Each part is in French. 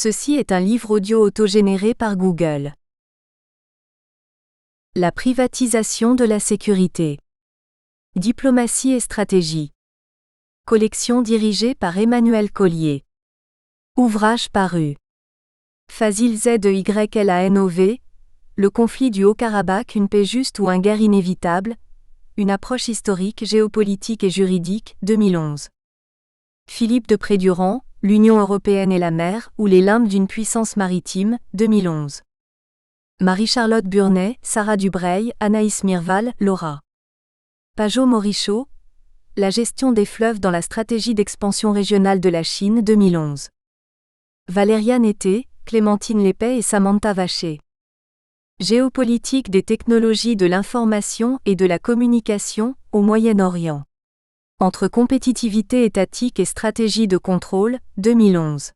Ceci est un livre audio autogénéré par Google. La privatisation de la sécurité. Diplomatie et stratégie. Collection dirigée par Emmanuel Collier. Ouvrage paru. Fazil Zeylanov. Le conflit du Haut-Karabakh, une paix juste ou une guerre inévitable. Une approche historique, géopolitique et juridique, 2011. Philippe de Prédurant, L'Union européenne et la mer, ou les limbes d'une puissance maritime, 2011. Marie-Charlotte Burney, Sarah Dubreuil, Anaïs Mirval, Laura Pajot-Morichaud, La gestion des fleuves dans la stratégie d'expansion régionale de la Chine, 2011. Valéria Netté, Clémentine Lépée et Samantha Vacher. Géopolitique des technologies de l'information et de la communication, au Moyen-Orient. Entre compétitivité étatique et stratégie de contrôle, 2011.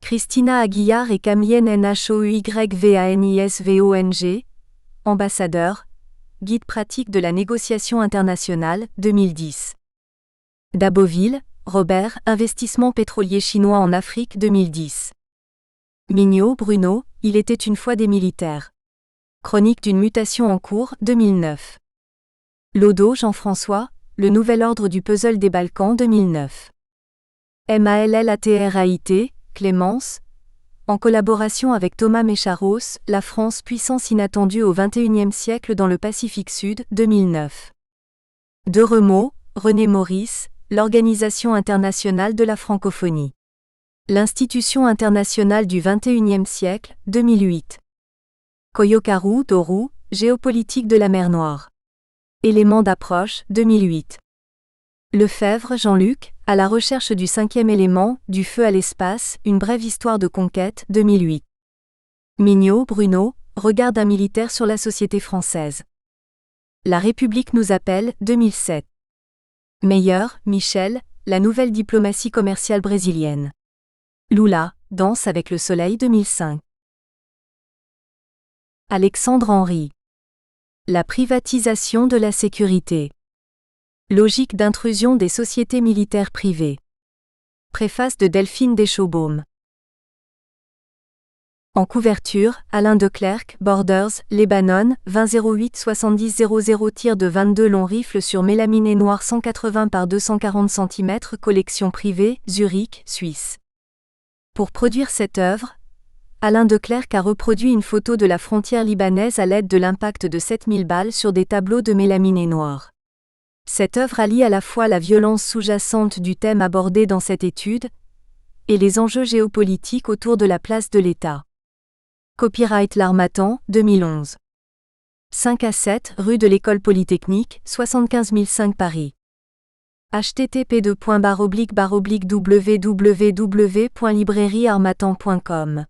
Christina Aguillard et Camille Nhouyvanisvong, ambassadeur, guide pratique de la négociation internationale, 2010. Daboville, Robert, investissement pétrolier chinois en Afrique, 2010. Mignot, Bruno, Il était une fois des militaires. Chronique d'une mutation en cours, 2009. Lodo, Jean-François, Le nouvel ordre du puzzle des Balkans, 2009. Mallatrait, Clémence, en collaboration avec Thomas Mécharos, La France puissance inattendue au XXIe siècle dans le Pacifique Sud, 2009. De Remaux, René Maurice, L'Organisation internationale de la francophonie. L'Institution internationale du XXIe siècle, 2008. Koyokaru, Doru, Géopolitique de la mer Noire. Éléments d'approche, 2008. Lefebvre, Jean-Luc, À la recherche du cinquième élément, du feu à l'espace, une brève histoire de conquête, 2008. Mignot, Bruno, Regard d'un militaire sur la société française. La République nous appelle, 2007. Meyer, Michel, La nouvelle diplomatie commerciale brésilienne. Lula, Danse avec le soleil, 2005. Alexandre Henry. La privatisation de la sécurité. Logique d'intrusion des sociétés militaires privées. Préface de Delphine Deschaux-Baume. En couverture, Alain Declercq, Borders, Lebanon, 20-08-70-00 tir de 22 long rifle sur mélaminé noir 180 par 240 cm, collection privée, Zurich, Suisse. Pour produire cette œuvre, Alain Declercq a reproduit une photo de la frontière libanaise à l'aide de l'impact de 7000 balles sur des tableaux de mélaminé noir. Cette œuvre allie à la fois la violence sous-jacente du thème abordé dans cette étude et les enjeux géopolitiques autour de la place de l'État. Copyright L'Harmattan, 2011. 5 à 7 rue de l'École Polytechnique, 75 005 Paris. http://www.librairieharmattan.com.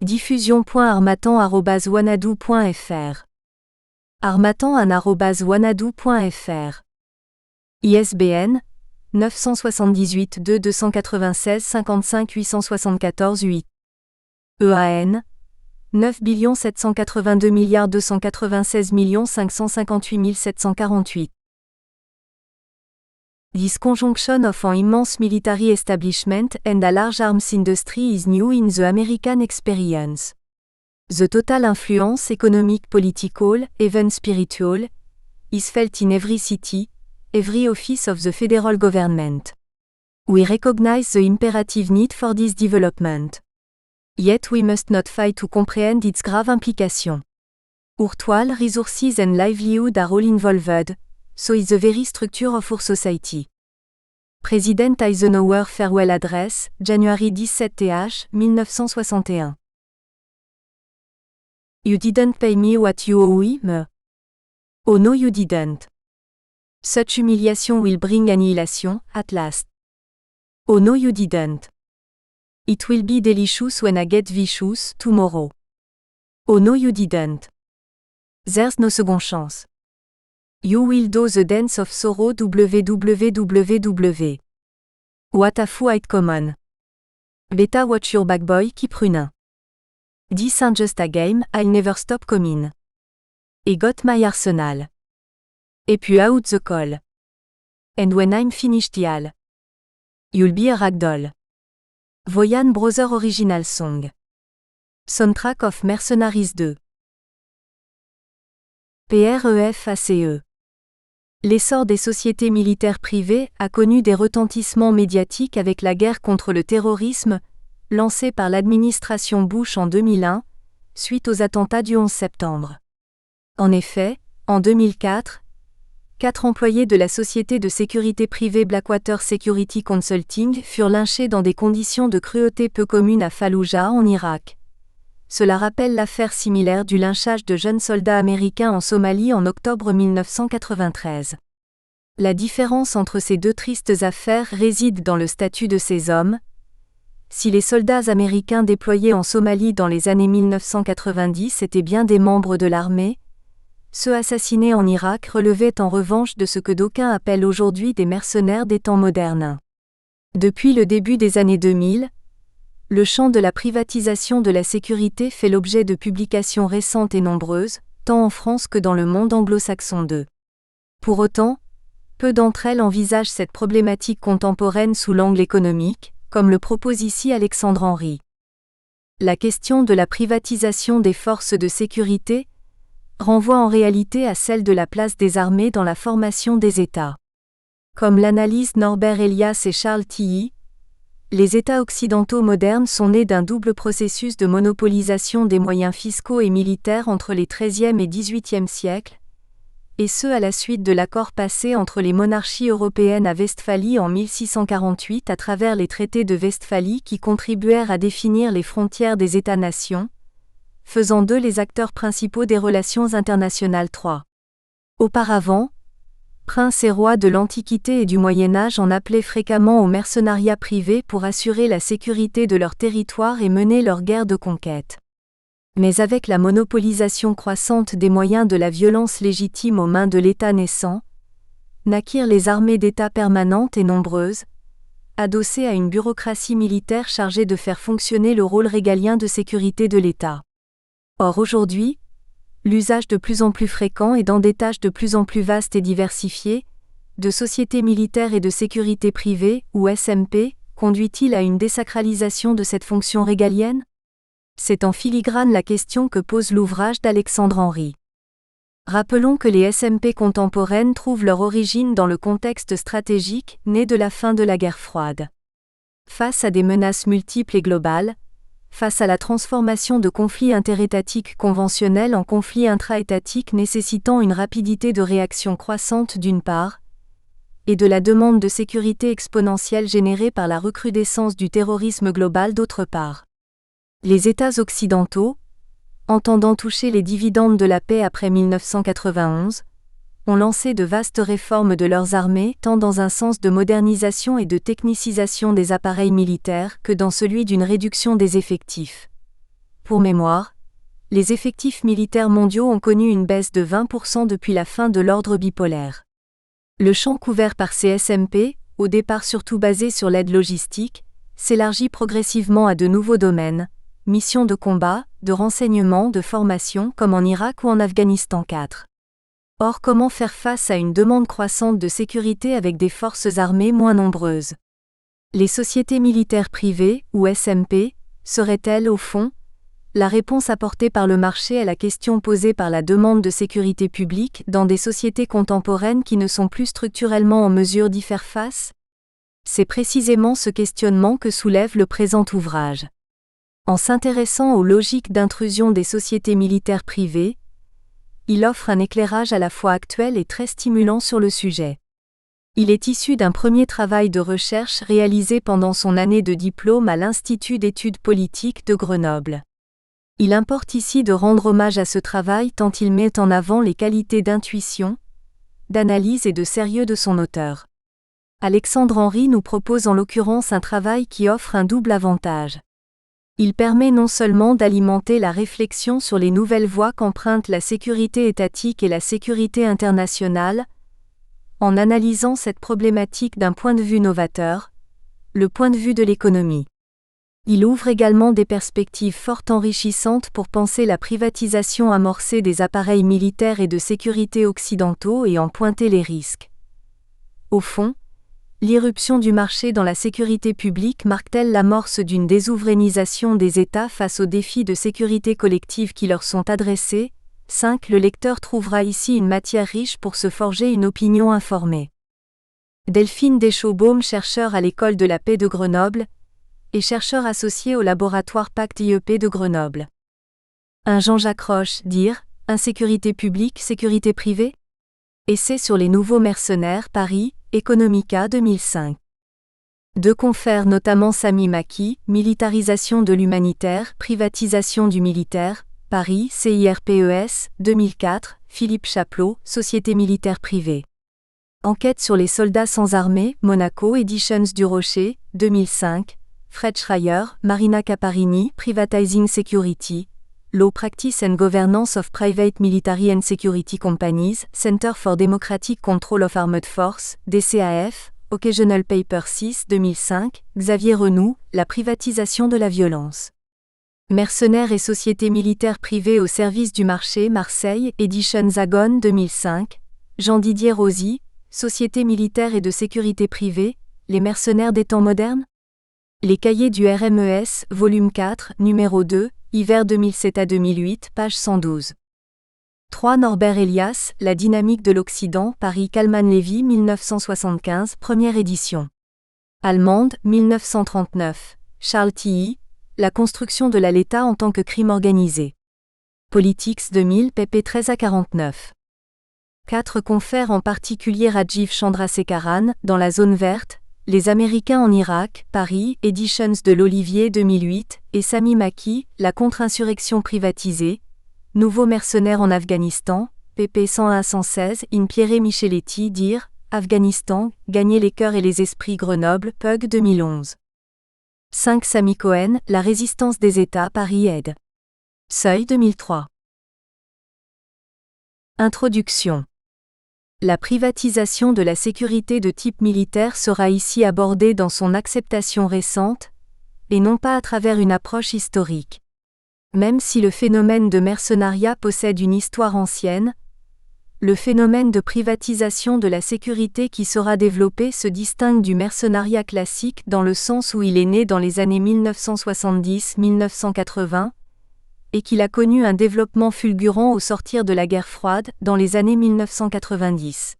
Diffusion.harmattan@wanadoo.fr. harmattan@wanadoo.fr. ISBN 978-2-296 55 874 8. EAN 9 782 296 558 748. This conjunction of an immense military establishment and a large arms industry is new in the American experience. The total influence economic, political, even spiritual, is felt in every city, every office of the federal government. We recognize the imperative need for this development. Yet we must not fail to comprehend its grave implications. Our toil, resources and livelihood are all involved, so is the very structure of our society. President Eisenhower Farewell Address, January 17 th. 1961. You didn't pay me what you owe me. Oh no you didn't. Such humiliation will bring annihilation, at last. Oh no you didn't. It will be delicious when I get vicious, tomorrow. Oh no you didn't. There's no second chance. You will do the dance of sorrow www. What a fight common. Beta watch your back boy, keep running. This ain't just a game, I'll never stop coming. I got my arsenal. Et puis out the call. And when I'm finished y'all. You'll be a ragdoll. Voyan Browser Original Song. Soundtrack of Mercenaries 2. PREFACE. L'essor des sociétés militaires privées a connu des retentissements médiatiques avec la guerre contre le terrorisme, lancée par l'administration Bush en 2001, suite aux attentats du 11 septembre. En effet, en 2004, 4 employés de la société de sécurité privée Blackwater Security Consulting furent lynchés dans des conditions de cruauté peu communes à Falloujah en Irak. Cela rappelle l'affaire similaire du lynchage de jeunes soldats américains en Somalie en octobre 1993. La différence entre ces deux tristes affaires réside dans le statut de ces hommes. Si les soldats américains déployés en Somalie dans les années 1990 étaient bien des membres de l'armée, ceux assassinés en Irak relevaient en revanche de ce que d'aucuns appellent aujourd'hui des mercenaires des temps modernes. Depuis le début des années 2000, le champ de la privatisation de la sécurité fait l'objet de publications récentes et nombreuses, tant en France que dans le monde anglo-saxon. Pour autant, peu d'entre elles envisagent cette problématique contemporaine sous l'angle économique, comme le propose ici Alexandre Henry. La question de la privatisation des forces de sécurité renvoie en réalité à celle de la place des armées dans la formation des États. Comme l'analyse Norbert Elias et Charles Tilly, les États occidentaux modernes sont nés d'un double processus de monopolisation des moyens fiscaux et militaires entre les XIIIe et XVIIIe siècles, et ce à la suite de l'accord passé entre les monarchies européennes à Westphalie en 1648 à travers les traités de Westphalie qui contribuèrent à définir les frontières des États-nations, faisant d'eux les acteurs principaux des relations internationales. 3. Auparavant, princes et rois de l'Antiquité et du Moyen-Âge en appelaient fréquemment au mercenariat privé pour assurer la sécurité de leur territoire et mener leur guerre de conquête. Mais avec la monopolisation croissante des moyens de la violence légitime aux mains de l'État naissant, naquirent les armées d'État permanentes et nombreuses, adossées à une bureaucratie militaire chargée de faire fonctionner le rôle régalien de sécurité de l'État. Or aujourd'hui, l'usage de plus en plus fréquent et dans des tâches de plus en plus vastes et diversifiées, de sociétés militaires et de sécurité privée, ou SMP, conduit-il à une désacralisation de cette fonction régalienne ? C'est en filigrane la question que pose l'ouvrage d'Alexandre Henry. Rappelons que les SMP contemporaines trouvent leur origine dans le contexte stratégique né de la fin de la guerre froide. Face à des menaces multiples et globales, face à la transformation de conflits interétatiques conventionnels en conflits intra-étatiques nécessitant une rapidité de réaction croissante d'une part, et de la demande de sécurité exponentielle générée par la recrudescence du terrorisme global d'autre part. Les États occidentaux, entendant toucher les dividendes de la paix après 1991, ont lancé de vastes réformes de leurs armées tant dans un sens de modernisation et de technicisation des appareils militaires que dans celui d'une réduction des effectifs. Pour mémoire, les effectifs militaires mondiaux ont connu une baisse de 20% depuis la fin de l'ordre bipolaire. Le champ couvert par ces SMP, au départ surtout basé sur l'aide logistique, s'élargit progressivement à de nouveaux domaines, missions de combat, de renseignement, de formation comme en Irak ou en Afghanistan. 4. Or, comment faire face à une demande croissante de sécurité avec des forces armées moins nombreuses ? Les sociétés militaires privées, ou SMP, seraient-elles, au fond, la réponse apportée par le marché à la question posée par la demande de sécurité publique dans des sociétés contemporaines qui ne sont plus structurellement en mesure d'y faire face ? C'est précisément ce questionnement que soulève le présent ouvrage. En s'intéressant aux logiques d'intrusion des sociétés militaires privées, il offre un éclairage à la fois actuel et très stimulant sur le sujet. Il est issu d'un premier travail de recherche réalisé pendant son année de diplôme à l'Institut d'études politiques de Grenoble. Il importe ici de rendre hommage à ce travail tant il met en avant les qualités d'intuition, d'analyse et de sérieux de son auteur. Alexandre Henry nous propose en l'occurrence un travail qui offre un double avantage. Il permet non seulement d'alimenter la réflexion sur les nouvelles voies qu'empruntent la sécurité étatique et la sécurité internationale, en analysant cette problématique d'un point de vue novateur, le point de vue de l'économie. Il ouvre également des perspectives fort enrichissantes pour penser la privatisation amorcée des appareils militaires et de sécurité occidentaux et en pointer les risques. Au fond, L'irruption du marché dans la sécurité publique marque-t-elle l'amorce d'une désouverainisation des États face aux défis de sécurité collective qui leur sont adressés? 5. Le lecteur trouvera ici une matière riche pour se forger une opinion informée. Delphine Deschaux-Baume, chercheur à l'École de la paix de Grenoble, et chercheur associé au laboratoire Pacte IEP de Grenoble. Un Jean-Jacques Roche, dire, insécurité publique, sécurité privée? Essai sur les nouveaux mercenaires, Paris, Economica 2005. Deux confrères notamment Sami Maki, militarisation de l'humanitaire, privatisation du militaire, Paris, CIRPES, 2004, Philippe Chaplot, Société militaire privée. Enquête sur les soldats sans armée, Monaco Editions du Rocher, 2005, Fred Schreier, Marina Caparini, Privatizing Security, Law Practice and Governance of Private Military and Security Companies, Center for Democratic Control of Armed Force, DCAF, Occasional Paper 6, 2005, Xavier Renoux, La privatisation de la violence. Mercenaires et sociétés militaires privées au service du marché, Marseille, Editions Agon 2005, Jean-Didier Rosy, Société militaire et de sécurité privée, les mercenaires des temps modernes? Les cahiers du RMES, volume 4, numéro 2, hiver 2007 à 2008, page 112. 3. Norbert Elias, La dynamique de l'Occident, Paris Kallmann-Lévy 1975, première édition. Allemande, 1939. Charles Tilly, La construction de l'État en tant que crime organisé. Politics 2000, pp 13 à 49. 4. Confère en particulier Rajiv Chandrasekaran, Dans la zone verte, Les Américains en Irak, Paris, Editions de l'Olivier 2008, et Sami Maki, La contre-insurrection privatisée, Nouveaux mercenaires en Afghanistan, pp 101-116, in Pierre Micheletti, dire, Afghanistan, Gagner les cœurs et les esprits Grenoble, Pug 2011. 5. Sami Cohen, La résistance des États, Paris Ed. Seuil 2003. Introduction. La privatisation de la sécurité de type militaire sera ici abordée dans son acceptation récente, et non pas à travers une approche historique. Même si le phénomène de mercenariat possède une histoire ancienne, le phénomène de privatisation de la sécurité qui sera développé se distingue du mercenariat classique dans le sens où il est né dans les années 1970-1980, et qu'il a connu un développement fulgurant au sortir de la guerre froide, dans les années 1990.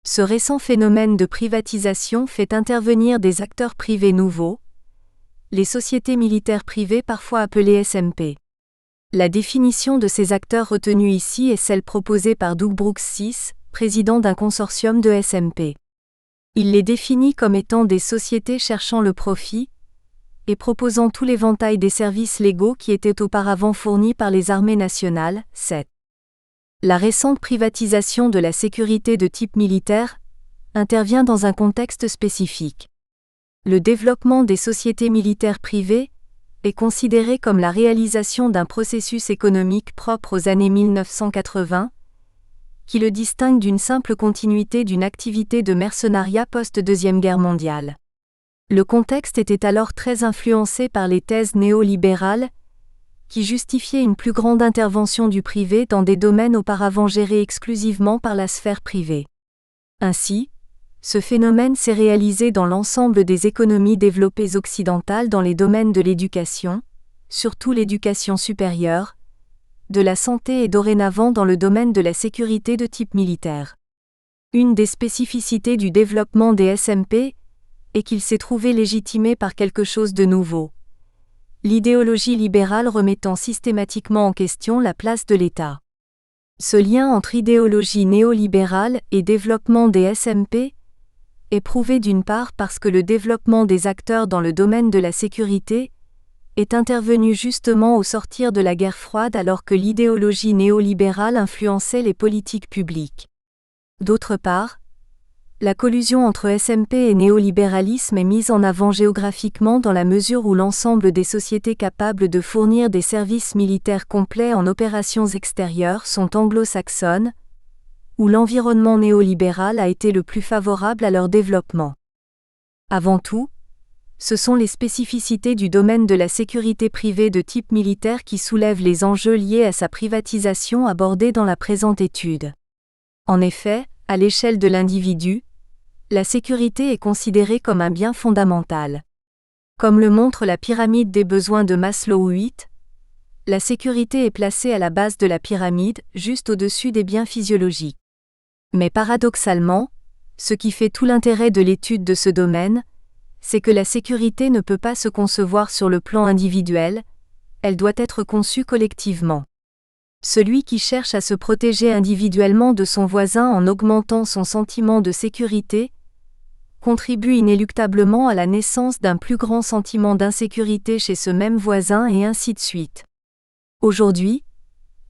Ce récent phénomène de privatisation fait intervenir des acteurs privés nouveaux, les sociétés militaires privées parfois appelées SMP. La définition de ces acteurs retenue ici est celle proposée par Doug Brooks VI, président d'un consortium de SMP. Il les définit comme étant des sociétés cherchant le profit, et proposant tout l'éventail des services légaux qui étaient auparavant fournis par les armées nationales. 7. La récente privatisation de la sécurité de type militaire intervient dans un contexte spécifique. Le développement des sociétés militaires privées est considéré comme la réalisation d'un processus économique propre aux années 1980, qui le distingue d'une simple continuité d'une activité de mercenariat post-Deuxième Guerre mondiale. Le contexte était alors très influencé par les thèses néolibérales, qui justifiaient une plus grande intervention du privé dans des domaines auparavant gérés exclusivement par la sphère privée. Ainsi, ce phénomène s'est réalisé dans l'ensemble des économies développées occidentales dans les domaines de l'éducation, surtout l'éducation supérieure, de la santé et dorénavant dans le domaine de la sécurité de type militaire. Une des spécificités du développement des SMP est qu'il s'est trouvé légitimé par quelque chose de nouveau. L'idéologie libérale remettant systématiquement en question la place de l'État. Ce lien entre idéologie néolibérale et développement des SMP est prouvé d'une part parce que le développement des acteurs dans le domaine de la sécurité est intervenu justement au sortir de la guerre froide alors que l'idéologie néolibérale influençait les politiques publiques. D'autre part, la collusion entre SMP et néolibéralisme est mise en avant géographiquement dans la mesure où l'ensemble des sociétés capables de fournir des services militaires complets en opérations extérieures sont anglo-saxonnes, où l'environnement néolibéral a été le plus favorable à leur développement. Avant tout, ce sont les spécificités du domaine de la sécurité privée de type militaire qui soulèvent les enjeux liés à sa privatisation abordés dans la présente étude. En effet, à l'échelle de l'individu, La sécurité est considérée comme un bien fondamental. Comme le montre la pyramide des besoins de Maslow 8, la sécurité est placée à la base de la pyramide, juste au-dessus des biens physiologiques. Mais paradoxalement, ce qui fait tout l'intérêt de l'étude de ce domaine, c'est que la sécurité ne peut pas se concevoir sur le plan individuel, elle doit être conçue collectivement. Celui qui cherche à se protéger individuellement de son voisin en augmentant son sentiment de sécurité, contribue inéluctablement à la naissance d'un plus grand sentiment d'insécurité chez ce même voisin et ainsi de suite. Aujourd'hui,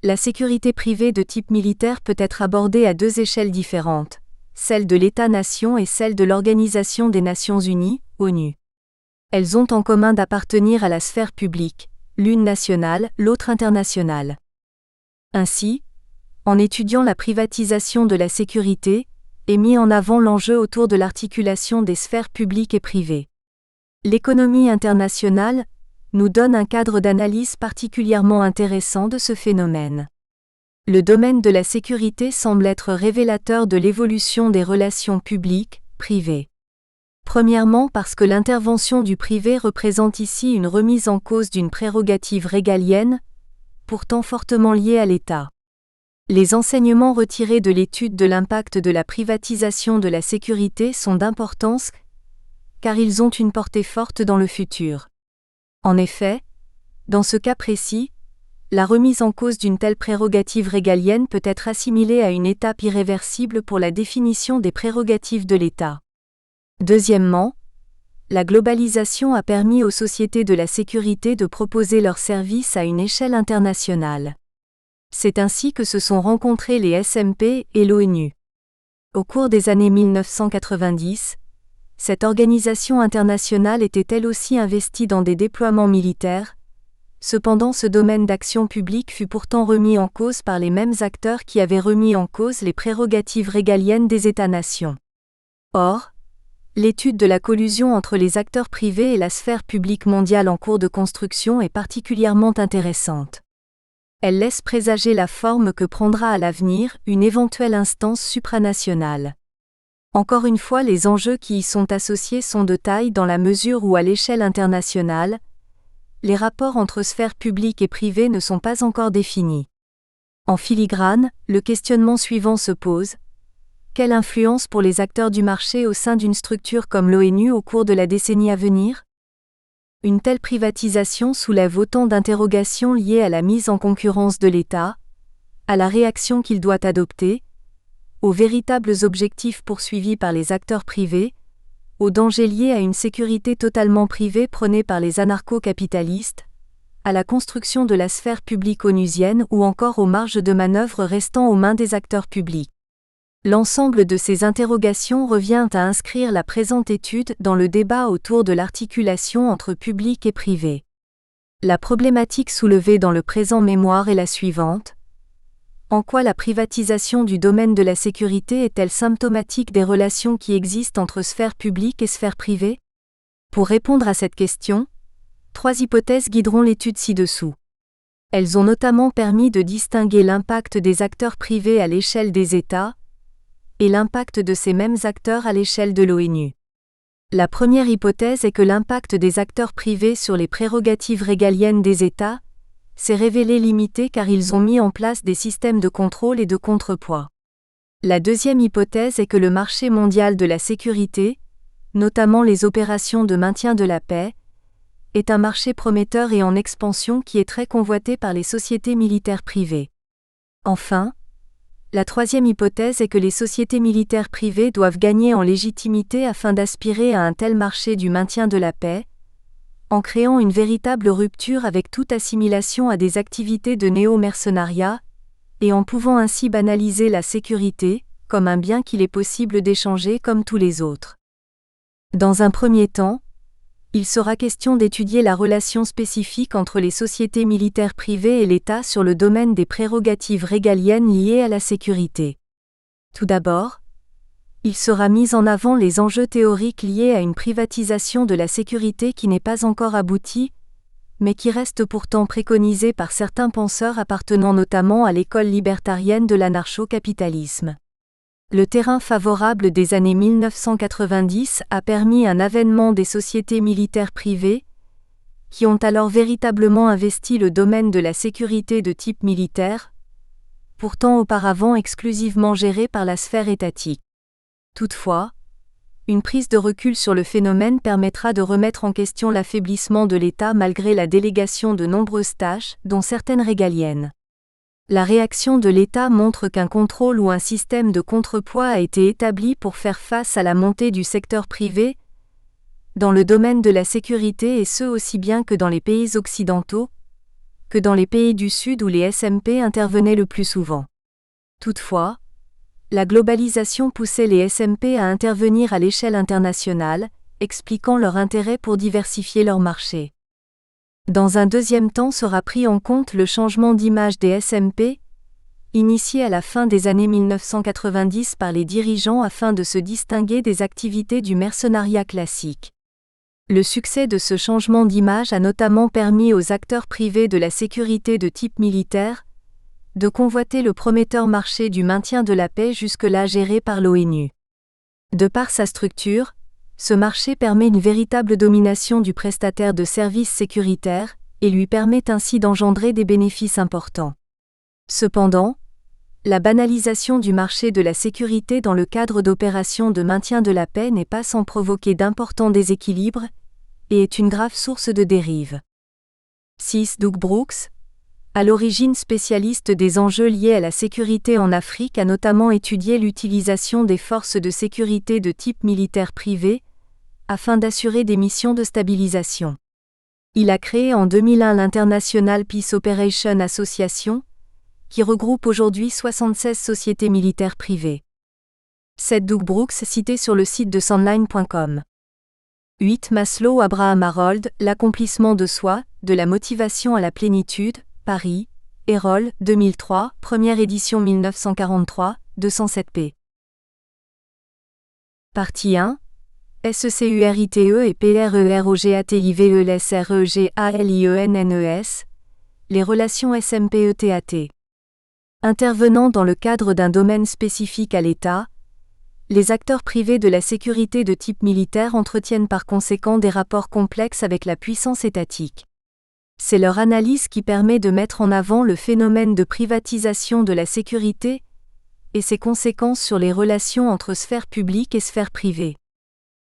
la sécurité privée de type militaire peut être abordée à deux échelles différentes, celle de l'État-nation et celle de l'Organisation des Nations Unies, ONU. Elles ont en commun d'appartenir à la sphère publique, l'une nationale, l'autre internationale. Ainsi, en étudiant la privatisation de la sécurité, est mis en avant l'enjeu autour de l'articulation des sphères publiques et privées. L'économie internationale nous donne un cadre d'analyse particulièrement intéressant de ce phénomène. Le domaine de la sécurité semble être révélateur de l'évolution des relations publiques-privées. Premièrement parce que l'intervention du privé représente ici une remise en cause d'une prérogative régalienne, pourtant fortement liée à l'État. Les enseignements retirés de l'étude de l'impact de la privatisation de la sécurité sont d'importance, car ils ont une portée forte dans le futur. En effet, dans ce cas précis, la remise en cause d'une telle prérogative régalienne peut être assimilée à une étape irréversible pour la définition des prérogatives de l'État. Deuxièmement, la globalisation a permis aux sociétés de la sécurité de proposer leurs services à une échelle internationale. C'est ainsi que se sont rencontrés les SMP et l'ONU. Au cours des années 1990, cette organisation internationale était elle aussi investie dans des déploiements militaires. Cependant, ce domaine d'action publique fut pourtant remis en cause par les mêmes acteurs qui avaient remis en cause les prérogatives régaliennes des États-nations. Or, l'étude de la collusion entre les acteurs privés et la sphère publique mondiale en cours de construction est particulièrement intéressante. Elle laisse présager la forme que prendra à l'avenir une éventuelle instance supranationale. Encore une fois, les enjeux qui y sont associés sont de taille dans la mesure où à l'échelle internationale, les rapports entre sphères publiques et privées ne sont pas encore définis. En filigrane, le questionnement suivant se pose. Quelle influence pour les acteurs du marché au sein d'une structure comme l'ONU au cours de la décennie à venir ? Une telle privatisation soulève autant d'interrogations liées à la mise en concurrence de l'État, à la réaction qu'il doit adopter, aux véritables objectifs poursuivis par les acteurs privés, aux dangers liés à une sécurité totalement privée prônée par les anarcho-capitalistes, à la construction de la sphère publique onusienne ou encore aux marges de manœuvre restant aux mains des acteurs publics. L'ensemble de ces interrogations revient à inscrire la présente étude dans le débat autour de l'articulation entre public et privé. La problématique soulevée dans le présent mémoire est la suivante. En quoi la privatisation du domaine de la sécurité est-elle symptomatique des relations qui existent entre sphère publique et sphère privée ? Pour répondre à cette question, 3 hypothèses guideront l'étude ci-dessous. Elles ont notamment permis de distinguer l'impact des acteurs privés à l'échelle des États, et l'impact de ces mêmes acteurs à l'échelle de l'ONU. La première hypothèse est que l'impact des acteurs privés sur les prérogatives régaliennes des États s'est révélé limité car ils ont mis en place des systèmes de contrôle et de contrepoids. La deuxième hypothèse est que le marché mondial de la sécurité, notamment les opérations de maintien de la paix, est un marché prometteur et en expansion qui est très convoité par les sociétés militaires privées. Enfin, la troisième hypothèse est que les sociétés militaires privées doivent gagner en légitimité afin d'aspirer à un tel marché du maintien de la paix, en créant une véritable rupture avec toute assimilation à des activités de néo-mercenariat, et en pouvant ainsi banaliser la sécurité, comme un bien qu'il est possible d'échanger comme tous les autres. Dans un premier temps, il sera question d'étudier la relation spécifique entre les sociétés militaires privées et l'État sur le domaine des prérogatives régaliennes liées à la sécurité. Tout d'abord, il sera mis en avant les enjeux théoriques liés à une privatisation de la sécurité qui n'est pas encore aboutie, mais qui reste pourtant préconisée par certains penseurs appartenant notamment à l'école libertarienne de l'anarcho-capitalisme. Le terrain favorable des années 1990 a permis un avènement des sociétés militaires privées, qui ont alors véritablement investi le domaine de la sécurité de type militaire, pourtant auparavant exclusivement géré par la sphère étatique. Toutefois, une prise de recul sur le phénomène permettra de remettre en question l'affaiblissement de l'État malgré la délégation de nombreuses tâches, dont certaines régaliennes. La réaction de l'État montre qu'un contrôle ou un système de contrepoids a été établi pour faire face à la montée du secteur privé dans le domaine de la sécurité, et ce aussi bien que dans les pays occidentaux que dans les pays du Sud où les SMP intervenaient le plus souvent. Toutefois, la globalisation poussait les SMP à intervenir à l'échelle internationale, expliquant leur intérêt pour diversifier leur marché. Dans un deuxième temps sera pris en compte le changement d'image des SMP, initié à la fin des années 1990 par les dirigeants afin de se distinguer des activités du mercenariat classique. Le succès de ce changement d'image a notamment permis aux acteurs privés de la sécurité de type militaire de convoiter le prometteur marché du maintien de la paix jusque-là géré par l'ONU. De par sa structure, ce marché permet une véritable domination du prestataire de services sécuritaires et lui permet ainsi d'engendrer des bénéfices importants. Cependant, la banalisation du marché de la sécurité dans le cadre d'opérations de maintien de la paix n'est pas sans provoquer d'importants déséquilibres et est une grave source de dérives. 6. Doug Brooks, à l'origine spécialiste des enjeux liés à la sécurité en Afrique, a notamment étudié l'utilisation des forces de sécurité de type militaire privé afin d'assurer des missions de stabilisation. Il a créé en 2001 l'International Peace Operations Association, qui regroupe aujourd'hui 76 sociétés militaires privées. 7. Doug Brooks cité sur le site de Sandline.com. 8. Maslow Abraham Harold, l'accomplissement de soi, de la motivation à la plénitude, Paris, Erol, 2003, première édition 1943, 207 p. Partie 1. SECURITE et PREROGATIVELSREGALIENNES, les relations SMPETAT. Intervenant dans le cadre d'un domaine spécifique à l'État, les acteurs privés de la sécurité de type militaire entretiennent par conséquent des rapports complexes avec la puissance étatique. C'est leur analyse qui permet de mettre en avant le phénomène de privatisation de la sécurité et ses conséquences sur les relations entre sphère publique et sphère privée.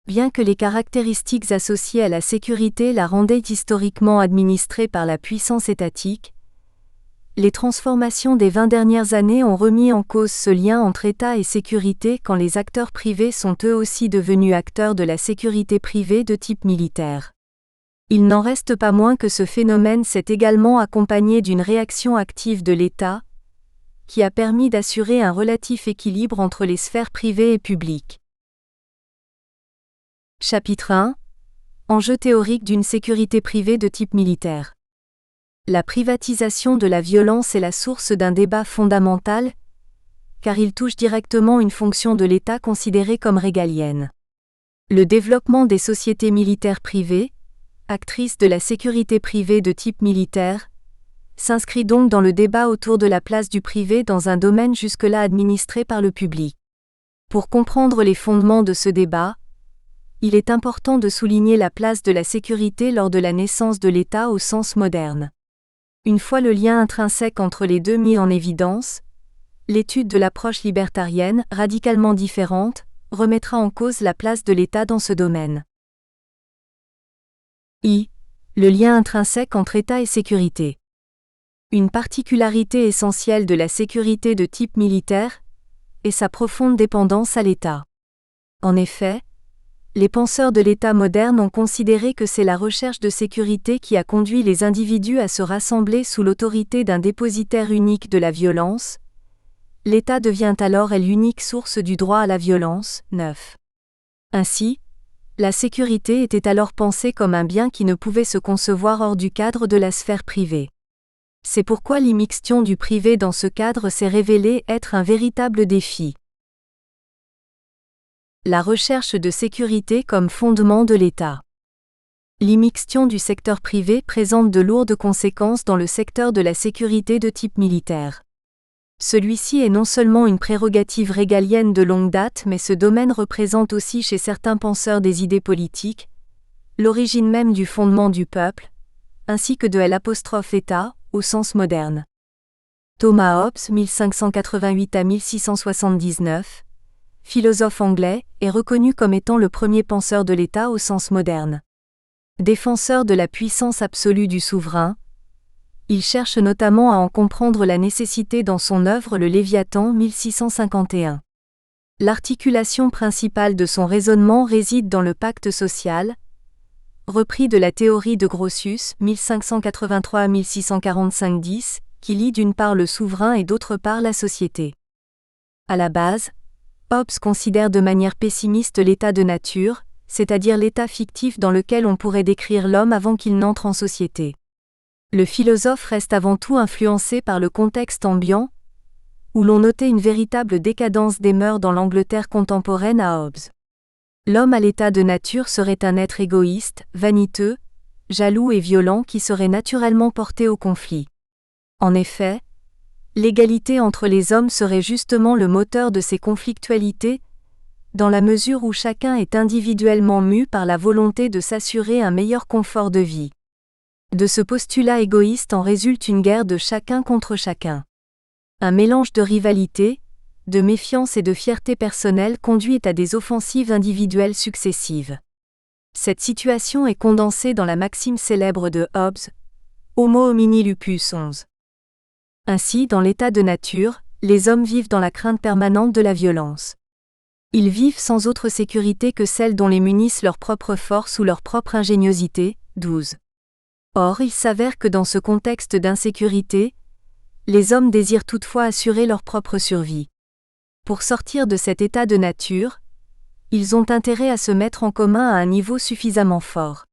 Bien que les caractéristiques associées à la sécurité la rendaient historiquement administrée par la puissance étatique, les transformations des 20 dernières années ont remis en cause ce lien entre État et sécurité quand les acteurs privés sont eux aussi devenus acteurs de la sécurité privée de type militaire. Il n'en reste pas moins que ce phénomène s'est également accompagné d'une réaction active de l'État, qui a permis d'assurer un relatif équilibre entre les sphères privées et publiques. Chapitre 1. Enjeux théoriques d'une sécurité privée de type militaire. La privatisation de la violence est la source d'un débat fondamental, car il touche directement une fonction de l'État considérée comme régalienne. Le développement des sociétés militaires privées, actrices de la sécurité privée de type militaire, s'inscrit donc dans le débat autour de la place du privé dans un domaine jusque-là administré par le public. Pour comprendre les fondements de ce débat, il est important de souligner la place de la sécurité lors de la naissance de l'État au sens moderne. Une fois le lien intrinsèque entre les deux mis en évidence, l'étude de l'approche libertarienne, radicalement différente, remettra en cause la place de l'État dans ce domaine. Le lien intrinsèque entre État et sécurité. Une particularité essentielle de la sécurité de type militaire est sa profonde dépendance à l'État. En effet, les penseurs de l'État moderne ont considéré que c'est la recherche de sécurité qui a conduit les individus à se rassembler sous l'autorité d'un dépositaire unique de la violence. L'État devient alors l'unique source du droit à la violence. 9. Ainsi, la sécurité était alors pensée comme un bien qui ne pouvait se concevoir hors du cadre de la sphère privée. C'est pourquoi l'immixtion du privé dans ce cadre s'est révélée être un véritable défi. La recherche de sécurité comme fondement de l'État. L'immixtion du secteur privé présente de lourdes conséquences dans le secteur de la sécurité de type militaire. Celui-ci est non seulement une prérogative régalienne de longue date, mais ce domaine représente aussi chez certains penseurs des idées politiques, l'origine même du fondement du peuple, ainsi que de l'État, au sens moderne. Thomas Hobbes, 1588 à 1679, philosophe anglais, est reconnu comme étant le premier penseur de l'État au sens moderne. Défenseur de la puissance absolue du souverain, il cherche notamment à en comprendre la nécessité dans son œuvre Le Léviathan 1651. L'articulation principale de son raisonnement réside dans le pacte social, repris de la théorie de Grotius 1583 à 1645-10, qui lie d'une part le souverain et d'autre part la société. À la base, Hobbes considère de manière pessimiste l'état de nature, c'est-à-dire l'état fictif dans lequel on pourrait décrire l'homme avant qu'il n'entre en société. Le philosophe reste avant tout influencé par le contexte ambiant, où l'on notait une véritable décadence des mœurs dans l'Angleterre contemporaine à Hobbes. L'homme à l'état de nature serait un être égoïste, vaniteux, jaloux et violent qui serait naturellement porté au conflit. En effet, l'égalité entre les hommes serait justement le moteur de ces conflictualités, dans la mesure où chacun est individuellement mu par la volonté de s'assurer un meilleur confort de vie. De ce postulat égoïste en résulte une guerre de chacun contre chacun. Un mélange de rivalité, de méfiance et de fierté personnelle conduit à des offensives individuelles successives. Cette situation est condensée dans la maxime célèbre de Hobbes, Homo homini lupus 11. Ainsi, dans l'état de nature, les hommes vivent dans la crainte permanente de la violence. Ils vivent sans autre sécurité que celle dont les munissent leur propre force ou leur propre ingéniosité. 12. Or, il s'avère que dans ce contexte d'insécurité, les hommes désirent toutefois assurer leur propre survie. Pour sortir de cet état de nature, ils ont intérêt à se mettre en commun à un niveau suffisamment fort.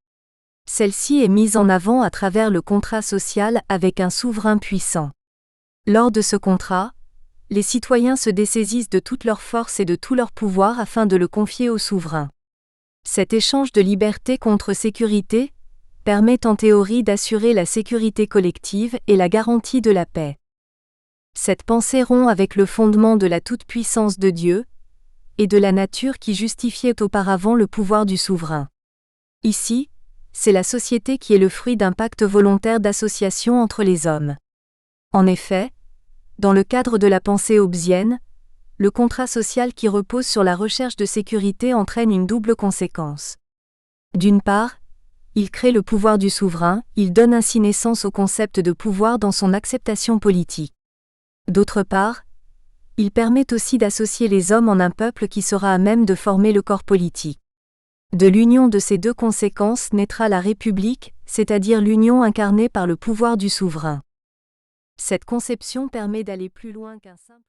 Celle-ci est mise en avant à travers le contrat social avec un souverain puissant. Lors de ce contrat, les citoyens se dessaisissent de toute leur force et de tout leur pouvoir afin de le confier au souverain. Cet échange de liberté contre sécurité permet en théorie d'assurer la sécurité collective et la garantie de la paix. Cette pensée rompt avec le fondement de la toute-puissance de Dieu et de la nature qui justifiait auparavant le pouvoir du souverain. Ici, c'est la société qui est le fruit d'un pacte volontaire d'association entre les hommes. En effet, dans le cadre de la pensée hobbesienne, le contrat social qui repose sur la recherche de sécurité entraîne une double conséquence. D'une part, il crée le pouvoir du souverain, il donne ainsi naissance au concept de pouvoir dans son acceptation politique. D'autre part, il permet aussi d'associer les hommes en un peuple qui sera à même de former le corps politique. De l'union de ces deux conséquences naîtra la République, c'est-à-dire l'union incarnée par le pouvoir du souverain. Cette conception permet d'aller plus loin qu'un simple...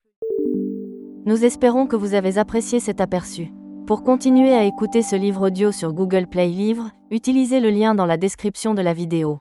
Nous espérons que vous avez apprécié cet aperçu. Pour continuer à écouter ce livre audio sur Google Play Livres, utilisez le lien dans la description de la vidéo.